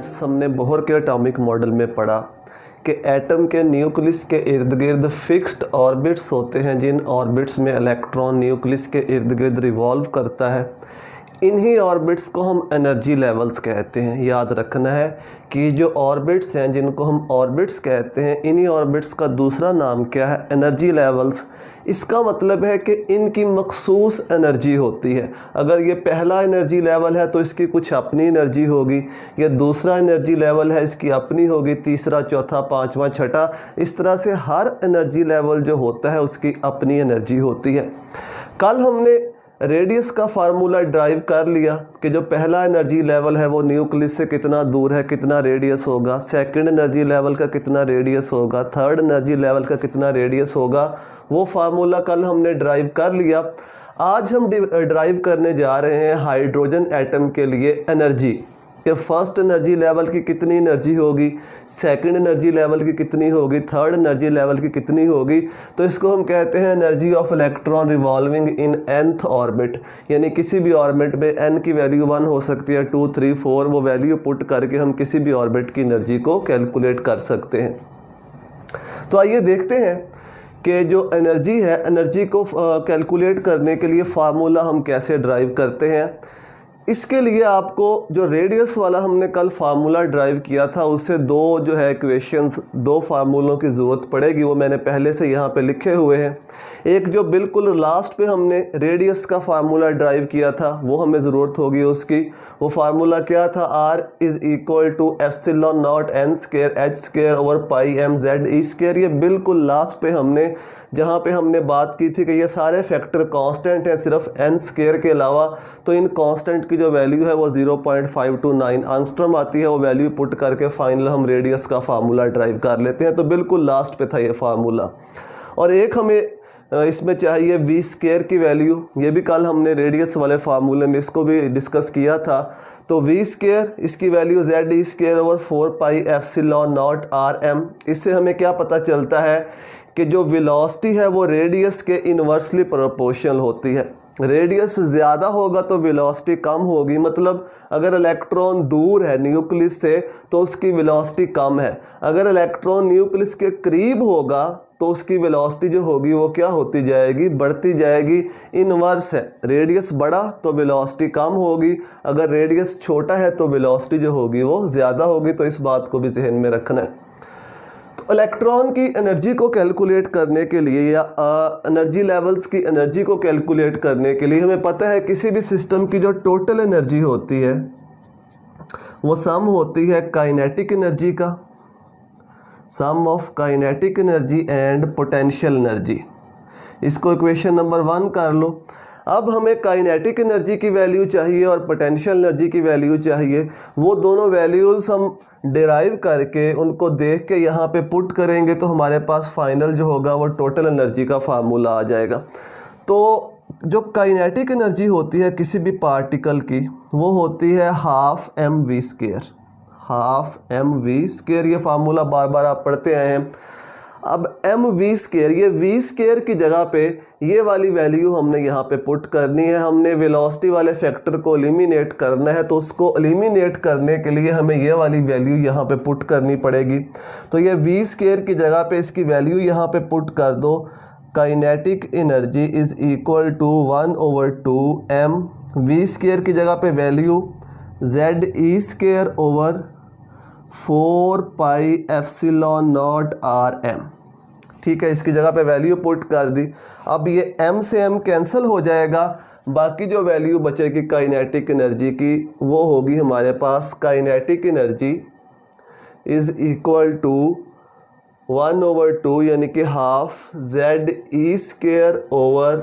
Orbits हमने Bohr के atomic model में पढ़ा कि एटम के न्यूक्लियस के इर्द गिर्द फिक्स्ड ऑर्बिट्स होते हैं, जिन ऑर्बिट्स में इलेक्ट्रॉन न्यूक्लियस के इर्द गिर्द रिवॉल्व करता है। इन्हीं ऑर्बिट्स को हम एनर्जी लेवल्स कहते हैं। याद रखना है कि जो ऑर्बिट्स हैं जिनको हम ऑर्बिट्स कहते हैं, इन्हीं ऑर्बिट्स का दूसरा नाम क्या है? Energy levels. इसका मतलब है कि इनकी मखसूस एनर्जी होती है। अगर ये पहला एनर्जी लेवल है तो इसकी कुछ अपनी एनर्जी होगी, या दूसरा एनर्जी लेवल है इसकी अपनी होगी, तीसरा, चौथा, पाँचवा, छठा, इस तरह से हर एनर्जी लेवल जो होता है उसकी अपनी एनर्जी होती है। कल हमने रेडियस का फार्मूला ड्राइव कर लिया कि जो पहला एनर्जी लेवल है वो न्यूक्लियस से कितना दूर है, कितना रेडियस होगा, सेकंड एनर्जी लेवल का कितना रेडियस होगा, थर्ड एनर्जी लेवल का कितना रेडियस होगा, वो फार्मूला कल हमने ड्राइव कर लिया। आज हम ड्राइव करने जा रहे हैं हाइड्रोजन एटम के लिए एनर्जी, कि फर्स्ट एनर्जी लेवल की कितनी एनर्जी होगी, सेकंड एनर्जी लेवल की कितनी होगी, थर्ड एनर्जी लेवल की कितनी होगी। तो इसको हम कहते हैं energy of electron revolving in nth orbit, यानी किसी भी ऑर्बिट में n की वैल्यू 1 हो सकती है, 2, 3, 4, वो वैल्यू पुट करके हम किसी भी ऑर्बिट की एनर्जी को कैलकुलेट कर सकते हैं। तो आइए देखते हैं कि जो एनर्जी है, एनर्जी को कैलकुलेट करने के लिए फार्मूला हम कैसे ड्राइव करते हैं। इसके लिए आपको जो रेडियस वाला हमने कल फार्मूला ड्राइव किया था उससे दो जो है इक्वेशंस, दो फार्मूलों की ज़रूरत पड़ेगी। वो मैंने पहले से यहाँ पे लिखे हुए हैं। एक जो बिल्कुल लास्ट पे हमने रेडियस का फार्मूला ड्राइव किया था वो हमें ज़रूरत होगी उसकी। वो फार्मूला क्या था? R is equal to epsilon not n square h square over pi m z e square. ये बिल्कुल लास्ट पे हमने जहाँ पे हमने बात की थी कि ये सारे फैक्टर कांस्टेंट हैं सिर्फ n स्क्वायर के अलावा, तो इन कांस्टेंट की जो वैल्यू है वो 0.529 एंगस्ट्रॉम आती है। वो वैल्यू पुट करके फाइनल हम रेडियस का फार्मूला ड्राइव कर लेते हैं। तो बिल्कुल लास्ट पे था ये फार्मूला। और एक हमें इसमें चाहिए v स्क्वायर की वैल्यू, ये भी कल हमने रेडियस वाले फार्मूले में इसको भी डिस्कस किया था। तो v स्क्वायर, इसकी value z e square over 4 pi epsilon not r m। इससे हमें क्या पता चलता है कि जो वेलोसिटी है वो रेडियस के इन्वर्सली प्रोपोर्शनल होती है। रेडियस ज़्यादा होगा तो वेलोसिटी कम होगी, मतलब अगर इलेक्ट्रॉन दूर है न्यूक्लियस से तो उसकी वेलोसिटी कम है। अगर इलेक्ट्रॉन न्यूक्लियस के करीब होगा तो उसकी वेलोसिटी जो होगी वो क्या होती जाएगी? बढ़ती जाएगी। इनवर्स है, रेडियस बड़ा तो वेलोसिटी कम होगी, अगर रेडियस छोटा है तो वेलोसिटी जो होगी वो ज़्यादा होगी। तो इस बात को भी जहन में रखना है। तो इलेक्ट्रॉन की एनर्जी को कैलकुलेट करने के लिए या एनर्जी लेवल्स की एनर्जी को कैलकुलेट करने के लिए हमें पता है किसी भी सिस्टम की जो टोटल एनर्जी होती है वो सम होती है काइनेटिक एनर्जी का, sum of kinetic energy and potential energy. इसको इक्वेशन नंबर 1 कर लो। अब हमें काइनेटिक एनर्जी की वैल्यू चाहिए और पोटेंशियल एनर्जी की वैल्यू चाहिए। वो दोनों वैल्यूज़ हम डिराइव करके उनको देख के यहाँ पे पुट करेंगे तो हमारे पास फाइनल जो होगा वो टोटल एनर्जी का फार्मूला आ जाएगा। तो जो काइनेटिक एनर्जी होती है किसी भी पार्टिकल की वो होती है half mv square, half mv square. ये फार्मूला बार बार आप पढ़ते आए हैं। अब mv स्क्वायर, ये v स्क्वायर की जगह पे ये वाली वैल्यू हमने यहाँ पे पुट करनी है। हमने वेलोसिटी वाले फैक्टर को एलिमिनेट करना है, तो उसको एलिमिनेट करने के लिए हमें ये वाली वैल्यू यहाँ पे पुट करनी पड़ेगी। तो ये v स्क्वायर की जगह पे इसकी वैल्यू यहाँ पे पुट कर दो। Kinetic energy is equal to 1/2 m, v square की जगह पे value z e square over 4 pi epsilon not r m। ठीक है, इसकी जगह पे वैल्यू पुट कर दी। अब ये m से m कैंसिल हो जाएगा, बाकी जो वैल्यू बचेगी काइनेटिक एनर्जी की वो होगी हमारे पास kinetic energy is equal to 1/2 यानी कि half z e square over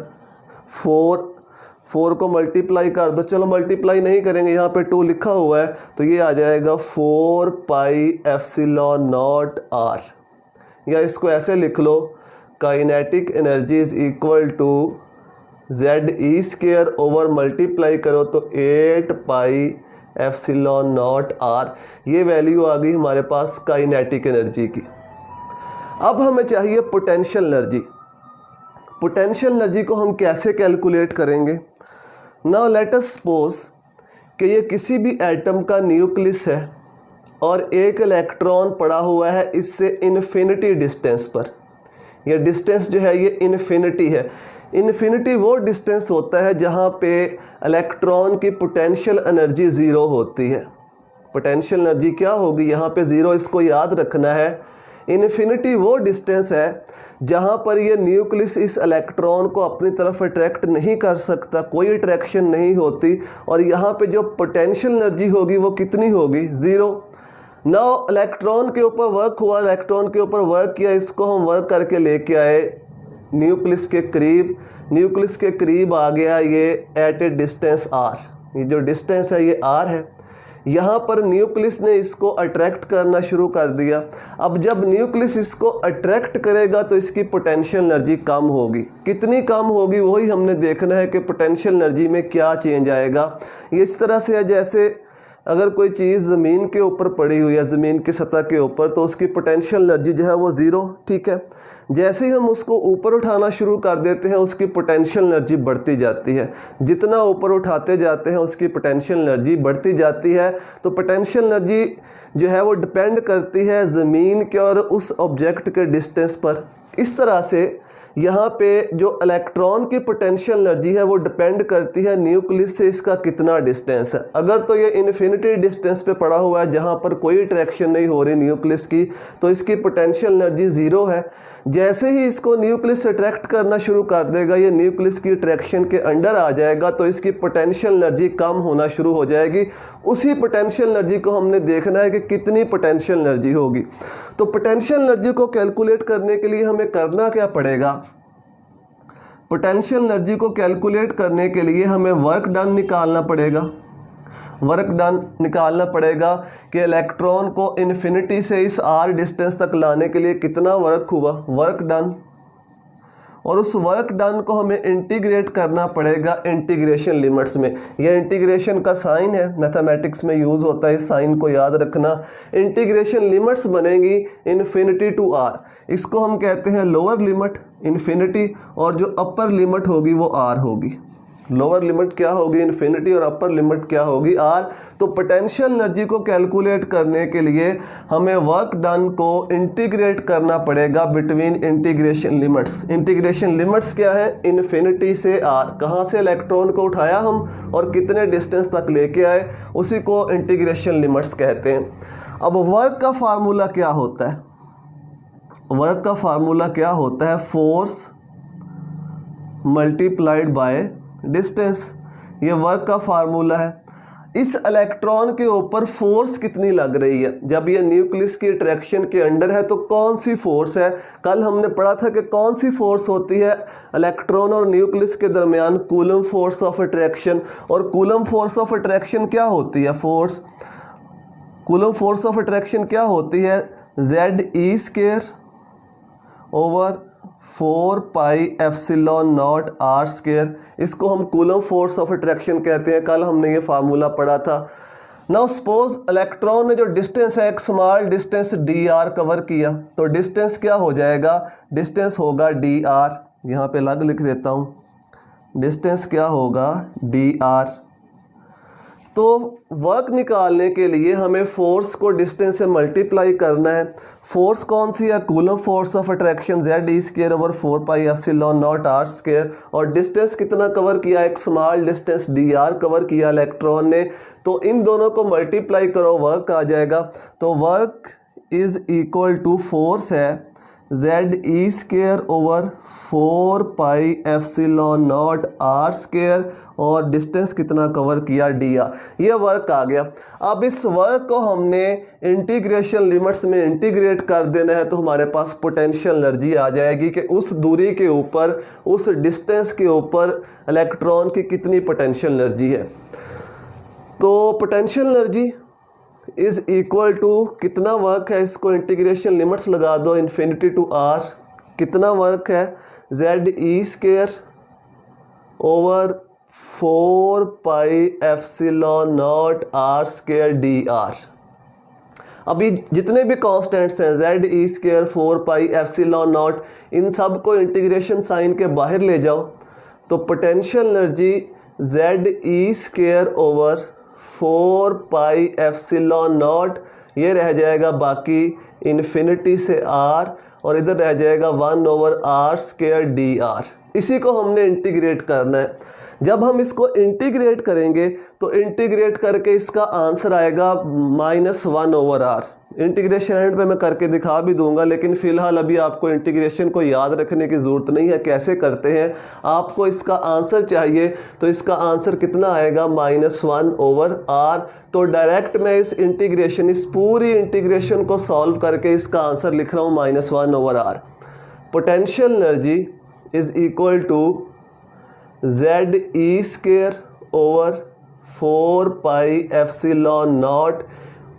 4 को मल्टीप्लाई कर दो। चलो मल्टीप्लाई नहीं करेंगे, यहाँ पे 2 लिखा हुआ है तो ये आ जाएगा 4 पाई एप्सिलॉन नॉट r। या इसको ऐसे लिख लो, kinetic energy is equal to z e square over multiply करो तो 8 पाई एप्सिलॉन नॉट r। ये वैल्यू आ गई हमारे पास काइनेटिक एनर्जी की। अब हमें चाहिए पोटेंशियल एनर्जी। पोटेंशियल एनर्जी को हम कैसे कैलकुलेट करेंगे? नाउ लेट अस सपोज कि ये किसी भी एटम का न्यूक्लियस है और एक इलेक्ट्रॉन पड़ा हुआ है इससे इन्फिनिटी डिस्टेंस पर। यह डिस्टेंस जो है ये इन्फिनिटी है। इन्फिनिटी वो डिस्टेंस होता है जहाँ पे इलेक्ट्रॉन की पोटेंशियल एनर्जी ज़ीरो होती है। पोटेंशियल एनर्जी क्या होगी यहाँ पे? ज़ीरो। इसको याद रखना है। इन्फिनिटी वो डिस्टेंस है जहाँ पर ये न्यूक्लियस इस इलेक्ट्रॉन को अपनी तरफ अट्रैक्ट नहीं कर सकता, कोई अट्रैक्शन नहीं होती, और यहाँ पे जो पोटेंशियल एनर्जी होगी वो कितनी होगी? ज़ीरो। नाउ इलेक्ट्रॉन के ऊपर वर्क हुआ, इलेक्ट्रॉन के ऊपर वर्क किया, इसको हम वर्क करके लेके आए न्यूक्लियस के करीब। न्यूक्लियस के करीब आ गया ये एट ए डिस्टेंस आर। ये जो डिस्टेंस है ये आर है। यहाँ पर न्यूक्लियस ने इसको अट्रैक्ट करना शुरू कर दिया। अब जब न्यूक्लियस इसको अट्रैक्ट करेगा तो इसकी पोटेंशियल एनर्जी कम होगी। कितनी कम होगी वही हमने देखना है कि पोटेंशियल एनर्जी में क्या चेंज आएगा। ये इस तरह से है जैसे अगर कोई चीज़ ज़मीन के ऊपर पड़ी हुई है, ज़मीन की सतह के ऊपर, तो उसकी पोटेंशियल एनर्जी जो है वो ज़ीरो, ठीक है। जैसे ही हम उसको ऊपर उठाना शुरू कर देते हैं उसकी पोटेंशियल एनर्जी बढ़ती जाती है। जितना ऊपर उठाते जाते हैं उसकी पोटेंशियल एनर्जी बढ़ती जाती है। तो पोटेंशियल एनर्जी जो है वो डिपेंड करती है ज़मीन के और उस ऑब्जेक्ट के डिस्टेंस पर। इस तरह से यहाँ पे जो इलेक्ट्रॉन की पोटेंशियल एनर्जी है वो डिपेंड करती है न्यूक्लियस से इसका कितना डिस्टेंस है। अगर तो ये इन्फिनिटी डिस्टेंस पे पड़ा हुआ है जहाँ पर कोई अट्रैक्शन नहीं हो रही न्यूक्लियस की, तो इसकी पोटेंशियल एनर्जी ज़ीरो है। जैसे ही इसको न्यूक्लियस अट्रैक्ट करना शुरू कर देगा, ये न्यूक्लियस की अट्रैक्शन के अंडर आ जाएगा, तो इसकी पोटेंशियल एनर्जी कम होना शुरू हो जाएगी। उसी पोटेंशियल एनर्जी को हमने देखना है कि कितनी पोटेंशियल एनर्जी होगी। तो पोटेंशियल एनर्जी को कैलकुलेट करने के लिए हमें करना क्या पड़ेगा? पोटेंशियल एनर्जी को कैलकुलेट करने के लिए हमें वर्क डन निकालना पड़ेगा। वर्क डन निकालना पड़ेगा कि इलेक्ट्रॉन को इन्फिनिटी से इस आर डिस्टेंस तक लाने के लिए कितना वर्क हुआ, वर्क डन। और उस वर्क डन को हमें इंटीग्रेट करना पड़ेगा इंटीग्रेशन लिमिट्स में। यह इंटीग्रेशन का साइन है, मैथमेटिक्स में यूज़ होता है, इस साइन को याद रखना। इंटीग्रेशन लिमिट्स बनेंगी इन्फिनिटी टू आर। इसको हम कहते हैं लोअर लिमिट इन्फिनिटी, और जो अपर लिमिट होगी वो आर होगी। लोअर लिमिट क्या होगी? इन्फिनिटी, और अपर लिमिट क्या होगी? आर। तो पोटेंशियल एनर्जी को कैलकुलेट करने के लिए हमें वर्क डन को इंटीग्रेट करना पड़ेगा between integration limits. Integration limits क्या है? इन्फिनिटी से आर। कहाँ से इलेक्ट्रॉन को उठाया हम और कितने डिस्टेंस तक लेके आए, उसी को इंटीग्रेशन लिमिट्स कहते हैं। अब वर्क का फार्मूला क्या होता है? वर्क का फार्मूला क्या होता है? Force multiplied by distance. ये वर्क का फार्मूला है। इस इलेक्ट्रॉन के ऊपर फोर्स कितनी लग रही है जब ये न्यूक्लियस की अट्रैक्शन के अंडर है, तो कौन सी फोर्स है? कल हमने पढ़ा था कि कौन सी फोर्स होती है इलेक्ट्रॉन और न्यूक्लियस के दरमियान? Coulomb force of attraction. और कूलम फोर्स ऑफ अट्रैक्शन क्या होती है? Force coulomb force of attraction क्या होती है? ZE² over 4 pi epsilon not R²। इसको हम कूलम फोर्स ऑफ अट्रैक्शन कहते हैं। कल हमने ये फार्मूला पढ़ा था। नाउ सपोज इलेक्ट्रॉन ने जो डिस्टेंस है, एक स्मॉल डिस्टेंस dr कवर किया, तो डिस्टेंस क्या हो जाएगा? डिस्टेंस होगा dr। यहाँ पे अलग लिख देता हूँ, डिस्टेंस क्या होगा? dr। तो वर्क निकालने के लिए हमें फोर्स को डिस्टेंस से मल्टीप्लाई करना है। फोर्स कौन सी है? Coulomb force of attraction ZE² over 4 pi epsilon not R²। और डिस्टेंस कितना कवर किया? एक स्मॉल डिस्टेंस dr कवर किया इलेक्ट्रॉन ने। तो इन दोनों को मल्टीप्लाई करो, वर्क आ जाएगा। तो work is equal to force है ZE² over 4 pi epsilon not R² और डिस्टेंस कितना कवर किया? dr। ये वर्क आ गया। अब इस वर्क को हमने इंटीग्रेशन लिमिट्स में इंटीग्रेट कर देना है, तो हमारे पास पोटेंशियल एनर्जी आ जाएगी कि उस दूरी के ऊपर, उस डिस्टेंस के ऊपर इलेक्ट्रॉन की कितनी पोटेंशियल एनर्जी है। तो potential energy is equal to कितना वर्क है, इसको इंटीग्रेशन लिमिट्स लगा दो इन्फिनिटी टू आर। कितना वर्क है? ZE² over 4 pi epsilon not R² dr। अभी जितने भी कांस्टेंट्स हैं ZE², 4 पाई एप्सिलॉन नॉट, इन सब को इंटीग्रेशन साइन के बाहर ले जाओ, तो potential energy ZE² over 4 pi epsilon not ये रह जाएगा बाकी इन्फिनिटी से r, और इधर रह जाएगा 1/r² dr। इसी को हमने इंटीग्रेट करना है। जब हम इसको इंटीग्रेट करेंगे तो इंटीग्रेट करके इसका आंसर आएगा -1/r। इंटीग्रेशन एंड पे मैं करके दिखा भी दूंगा, लेकिन फ़िलहाल अभी आपको इंटीग्रेशन को याद रखने की ज़रूरत नहीं है कैसे करते हैं, आपको इसका आंसर चाहिए। तो इसका आंसर कितना आएगा -1/r। तो डायरेक्ट मैं इस पूरी इंटीग्रेशन को सॉल्व करके इसका आंसर लिख रहा हूँ -1/r। Potential energy is equal to ZE² over 4πε0,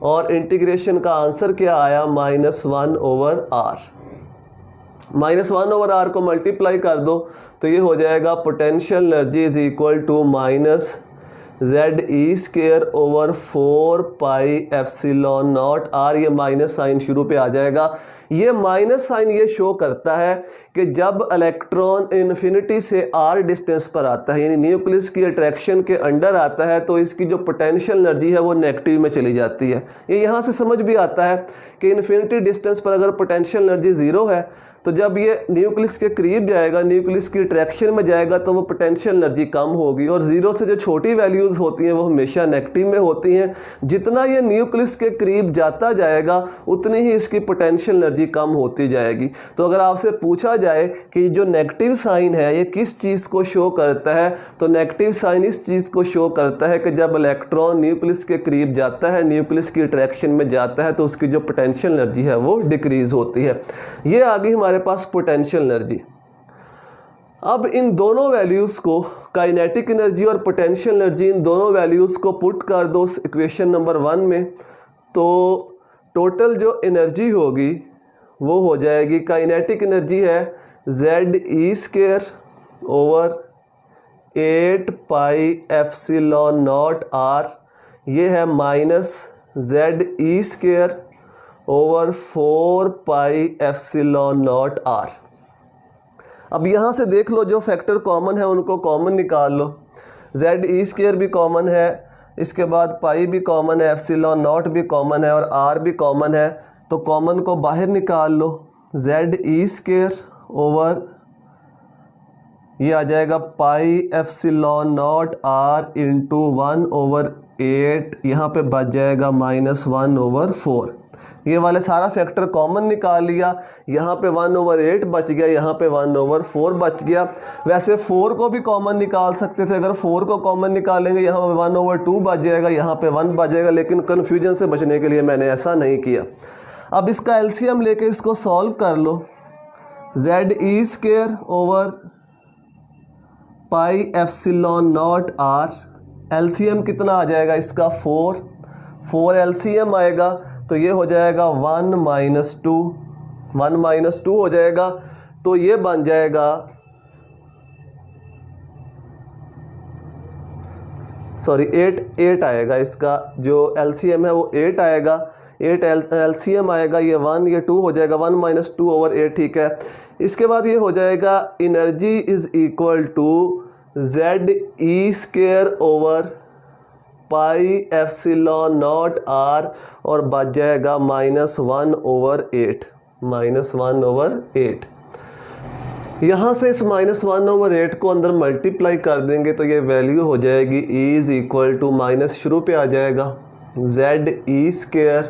और इंटीग्रेशन का आंसर क्या आया -1/r। -1/r को मल्टीप्लाई कर दो तो ये हो जाएगा potential energy is equal to ZE² over 4πε0r। ये माइनस साइन शुरू पे आ जाएगा। ये माइनस साइन ये शो करता है कि जब इलेक्ट्रॉन इन्फिनिटी से r डिस्टेंस पर आता है, यानी न्यूक्लियस की अट्रैक्शन के अंडर आता है, तो इसकी जो पोटेंशियल एनर्जी है वो नेगेटिव में चली जाती है। ये यहाँ से समझ भी आता है कि इन्फिनिटी डिस्टेंस पर अगर पोटेंशियल एनर्जी ज़ीरो है तो जब ये न्यूक्लियस के करीब जाएगा, न्यूक्लियस की अट्रैक्शन में जाएगा, तो वो पोटेंशियल एनर्जी कम होगी, और ज़ीरो से जो छोटी वैल्यूज़ होती हैं वो हमेशा नेगेटिव में होती हैं। जितना ये न्यूक्लियस के करीब जाता जाएगा उतनी ही इसकी पोटेंशियल एनर्जी कम होती जाएगी। तो अगर आपसे पूछा जाए कि जो नेगेटिव साइन है ये किस चीज़ को शो करता है, तो नेगेटिव साइन इस चीज़ को शो करता है कि जब इलेक्ट्रॉन न्यूक्लियस के करीब जाता है, न्यूक्लियस की अट्रैक्शन में जाता है, तो उसकी जो पोटेंशियल एनर्जी है वो डिक्रीज़ होती है। ये आ गई हमारे पास पोटेंशियल एनर्जी। अब इन दोनों वैल्यूज़ को, काइनेटिक एनर्जी और पोटेंशियल एनर्जी, इन दोनों वैल्यूज़ को पुट कर दो उस इक्वेशन नंबर 1 में, तो टोटल जो एनर्जी होगी वो हो जाएगी, काइनेटिक एनर्जी है ZE² ओवर 8πε0r। ये है -ZE² ओवर 4πε0r। अब यहाँ से देख लो जो फैक्टर कॉमन है उनको कॉमन निकाल लो। ZE² भी कॉमन है, इसके बाद पाई भी कॉमन है, ε0 भी कॉमन है और r भी कॉमन है, तो कॉमन को बाहर निकाल लो। ZE² ओवर ये आ जाएगा πε0r इंटू 1/8, यहाँ पे बच जाएगा -1/4। ये वाले सारा फैक्टर कॉमन निकाल लिया, यहाँ पे 1/8 बच गया, यहाँ पे 1/4 बच गया। वैसे 4 को भी कॉमन निकाल सकते थे, अगर 4 को कॉमन निकालेंगे यहाँ पे 1/2 बच जाएगा, यहाँ पे 1 बच जाएगा, लेकिन कन्फ्यूजन से बचने के लिए मैंने ऐसा नहीं किया। अब इसका एलसीएम लेके इसको सॉल्व कर लो। ZE² ओवर πε0r, एलसीएम कितना आ जाएगा इसका 4 एलसीएम आएगा, तो ये हो जाएगा 1 - 2 हो जाएगा, तो ये बन जाएगा, सॉरी 8 आएगा, इसका जो एलसीएम है वो 8 आएगा, 8 एलसीएम आएगा, ये 1 ये 2 हो जाएगा, 1 - 2 ओवर 8, ठीक है। इसके बाद ये हो जाएगा energy is equal to ZE² over πε0r, और बच जाएगा -1/8। यहाँ से इस -1/8 को अंदर मल्टीप्लाई कर देंगे तो ये वैल्यू हो जाएगी इज़ इक्वल टू, माइनस शुरू पे आ जाएगा, ZE²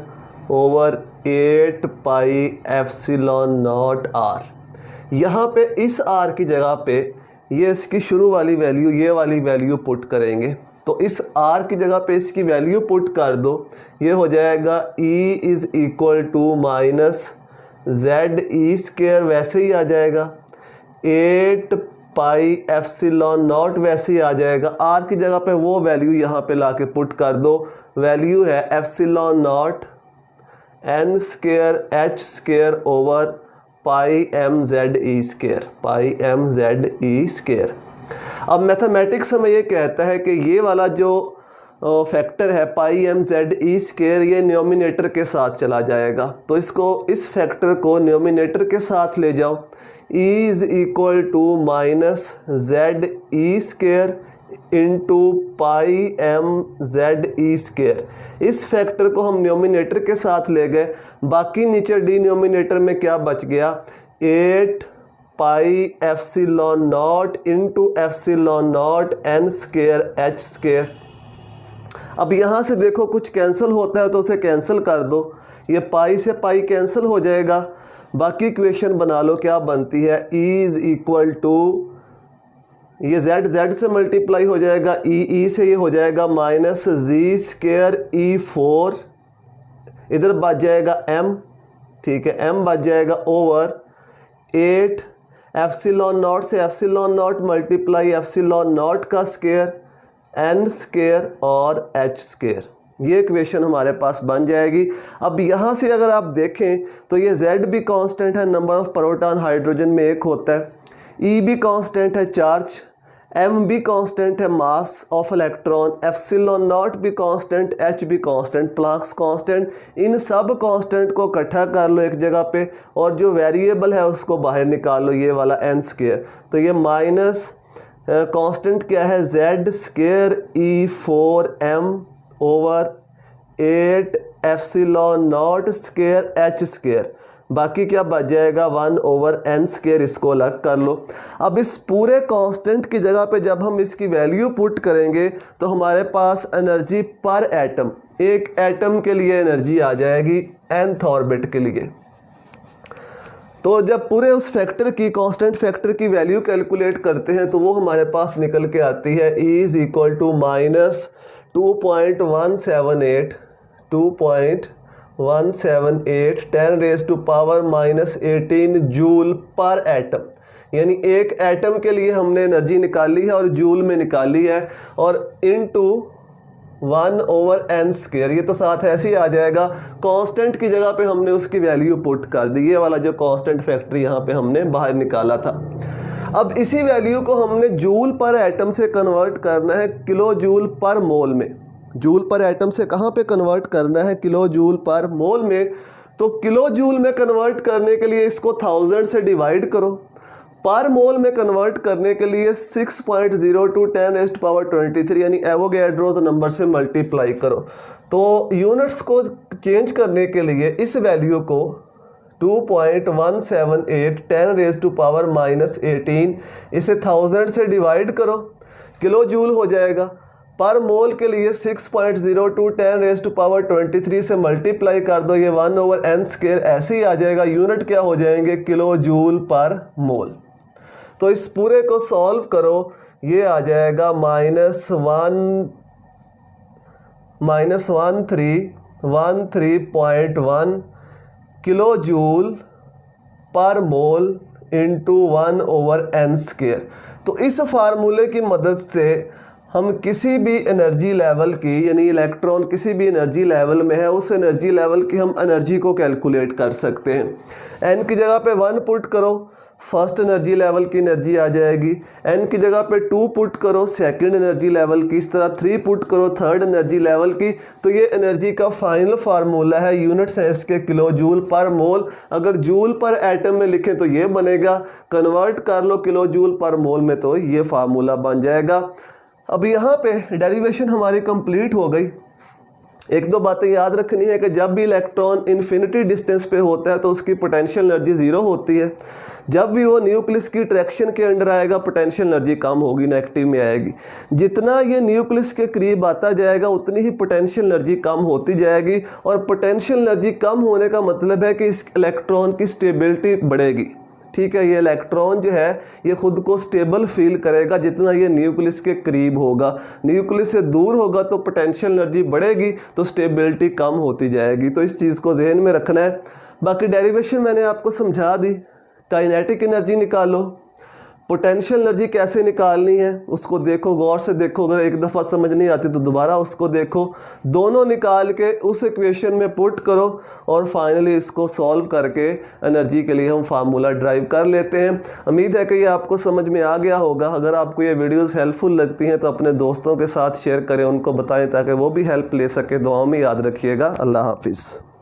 ओवर 8πε0r। यहाँ पे इस r की जगह पे ये इसकी शुरू वाली वैल्यू, ये वाली वैल्यू पुट करेंगे, तो इस r की जगह पे इसकी वैल्यू पुट कर दो, ये हो जाएगा E is equal to ZE² वैसे ही आ जाएगा, 8πε0 वैसे ही आ जाएगा, r की जगह पे वो वैल्यू यहाँ पे लाके पुट कर दो, वैल्यू है ε0 n² ओवर πmZE²। अब मैथमेटिक्स में ये कहता है कि ये वाला जो फैक्टर है πmZE², ये न्यूमिनेटर के साथ चला जाएगा, तो इसको, इस फैक्टर को न्यूमिनेटर के साथ ले जाओ। E is equal to -ZE² into pi M Z E square. इस फैक्टर को हम न्यूमिनेटर के साथ ले गए, बाकी नीचे डिनोमिनेटर में क्या बच गया, 8 pi epsilon not into epsilon not an square H square. अब यहाँ से देखो कुछ कैंसिल होता है तो उसे कैंसिल कर दो, ये पाई से पाई कैंसिल हो जाएगा। बाकी इक्वेशन बना लो, क्या बनती है, E इज इक्वल टू, ये z z से मल्टीप्लाई हो जाएगा, E से ये हो जाएगा माइनस जी स्केयर E4, इधर बच जाएगा m, ठीक है, m बच जाएगा ओवर 8 एप्सिलॉन नॉट से epsilon not multiply epsilon not का स्केयर n स्केयर और h स्केयर। ये इक्वेशन हमारे पास बन जाएगी। अब यहाँ से अगर आप देखें तो ये z भी कांस्टेंट है, नंबर ऑफ प्रोटॉन हाइड्रोजन में 1 होता है, E भी कांस्टेंट है चार्ज, m भी कांस्टेंट है mass of electron, epsilon not भी कांस्टेंट, h भी कांस्टेंट, प्लैंक्स कांस्टेंट। इन सब कांस्टेंट को इकट्ठा कर लो एक जगह पे और जो वेरिएबल है उसको बाहर निकाल लो, ये वाला n स्केयर। तो ये माइनस कांस्टेंट क्या है, z square E4m over 8 epsilon not square h square. बाकी क्या बच जाएगा, 1 ओवर n स्केयर, इसको अलग कर लो। अब इस पूरे कांस्टेंट की जगह पे जब हम इसकी वैल्यू पुट करेंगे तो हमारे पास एनर्जी पर एटम, एक एटम के लिए एनर्जी आ जाएगी nth ऑर्बिट के लिए। तो जब पूरे उस फैक्टर की, कांस्टेंट फैक्टर की वैल्यू कैलकुलेट करते हैं तो वो हमारे पास निकल के आती है E is equal to minus 2.178 10 raise to power minus 18 joule per atom. यानी एक एटम के लिए हमने एनर्जी निकाली है और जूल में निकाली है, और इनटू 1 ओवर n स्केयर, ये तो साथ ऐसे ही आ जाएगा। कांस्टेंट की जगह पे हमने उसकी वैल्यू पुट कर दी, ये वाला जो कांस्टेंट फैक्टर यहाँ पे हमने बाहर निकाला था। अब इसी वैल्यू को हमने जूल पर एटम से कन्वर्ट करना है किलो जूल पर मोल में। जूल पर एटम से कहाँ पे कन्वर्ट करना है, किलो जूल पर मोल में। तो किलो जूल में कन्वर्ट करने के लिए इसको 1000 से डिवाइड करो, पर मोल में कन्वर्ट करने के लिए 6.02 10⁻23 यानी एवोगैड्रोस नंबर से मल्टीप्लाई करो। तो यूनिट्स को चेंज करने के लिए इस वैल्यू को 2.178 10⁻⁻18 इसे 1000 से डिवाइड करो, किलो जूल हो जाएगा। पर मोल के लिए 6.02 10⁻23 से मल्टीप्लाई कर दो, ये 1 ओवर n स्केयर ऐसे ही आ जाएगा। यूनिट क्या हो जाएंगे, किलो जूल पर मोल। तो इस पूरे को सॉल्व करो, ये आ जाएगा -13.1 किलो जूल पर mole into 1 over n square. तो इस फार्मूले की मदद से हम किसी भी एनर्जी लेवल की, यानी इलेक्ट्रॉन किसी भी एनर्जी लेवल में है, उस एनर्जी लेवल की हम एनर्जी को कैलकुलेट कर सकते हैं। n की जगह पे 1 पुट करो, फर्स्ट एनर्जी लेवल की एनर्जी आ जाएगी। n की जगह पे 2 पुट करो, सेकंड एनर्जी लेवल की। इस तरह 3 पुट करो, थर्ड एनर्जी लेवल की। तो ये एनर्जी का फाइनल फार्मूला है, यूनिट्स हैं इसके किलो जूल पर मोल। अगर जूल पर एटम में लिखें तो ये बनेगा, कन्वर्ट कर लो किलो जूल पर मोल में तो ये फार्मूला बन जाएगा। अब यहाँ पे डेरिवेशन हमारी कंप्लीट हो गई। एक दो बातें याद रखनी है कि जब भी इलेक्ट्रॉन इन्फिनिटी डिस्टेंस पे होता है तो उसकी पोटेंशियल एनर्जी ज़ीरो होती है। जब भी वो न्यूक्लियस की ट्रैक्शन के अंडर आएगा पोटेंशियल एनर्जी कम होगी, नेगेटिव में आएगी। जितना ये न्यूक्लियस के करीब आता जाएगा उतनी ही पोटेंशियल एनर्जी कम होती जाएगी, और पोटेंशियल एनर्जी कम होने का मतलब है कि इस इलेक्ट्रॉन की स्टेबिलिटी बढ़ेगी। ठीक है, ये इलेक्ट्रॉन जो है ये खुद को स्टेबल फील करेगा जितना ये न्यूक्लियस के करीब होगा। न्यूक्लियस से दूर होगा तो पोटेंशियल एनर्जी बढ़ेगी तो स्टेबिलिटी कम होती जाएगी। तो इस चीज़ को जहन में रखना है। बाकी डेरिवेशन मैंने आपको समझा दी। काइनेटिक एनर्जी निकालो, पोटेंशियल एनर्जी कैसे निकालनी है उसको देखो, गौर से देखो। अगर एक दफ़ा समझ नहीं आती तो दोबारा उसको देखो। दोनों निकाल के उस इक्वेशन में पुट करो और फाइनली इसको सॉल्व करके एनर्जी के लिए हम फार्मूला ड्राइव कर लेते हैं। उम्मीद है कि ये आपको समझ में आ गया होगा। अगर आपको ये वीडियोस हेल्पफुल लगती हैं तो अपने दोस्तों के साथ शेयर करें, उनको बताएं ताकि वो भी हेल्प ले सके। दुआओं में याद रखिएगा। अल्लाह हाफिज़।